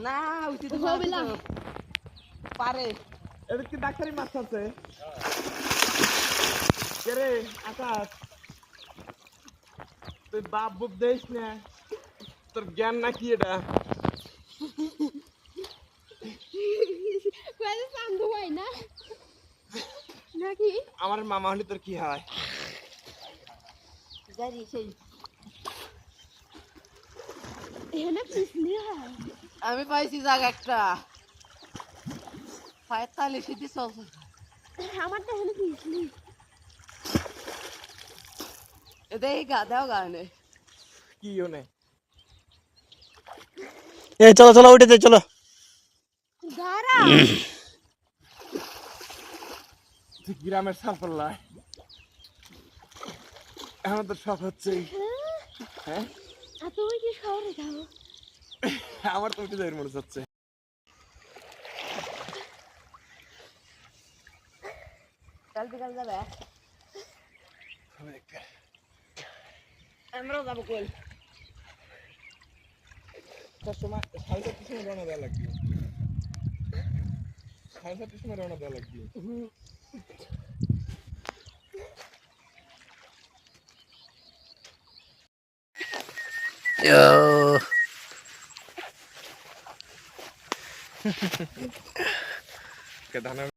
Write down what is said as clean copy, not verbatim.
না উচিত হবিলা পারে এটা কি ডাক্তারি মাছ আছে কে রে আকাশ তুই বাপ বুপ দেশ না তোর জ্ঞান নাকি এটা কইলে সান্দু হয় না নাকি আমার মামা হলে তোর কি হয় জানি সেই এখানে পিছলি হয় আমি পাইছি জায়গা একটা 45 সিটি চলছে আমার তো এখানে পিছলি এদেই গা দাও গানে কি ওনে এই চলো চলো উঠে যাই চলো দাঁড়া তুই গ্রামের সাফল্য এখন তো সব হচ্ছে হ্যাঁ আর তুমি কি শহরে যাও আমার তো উঠে যাই মনে হচ্ছে কাল বিকাল যাবে আমরাও যাবো কই তার সময় 7:30 সময় রওনা দেওয়া লাগবে 7:30 সময় রওনা দেওয়া লাগবে ধানের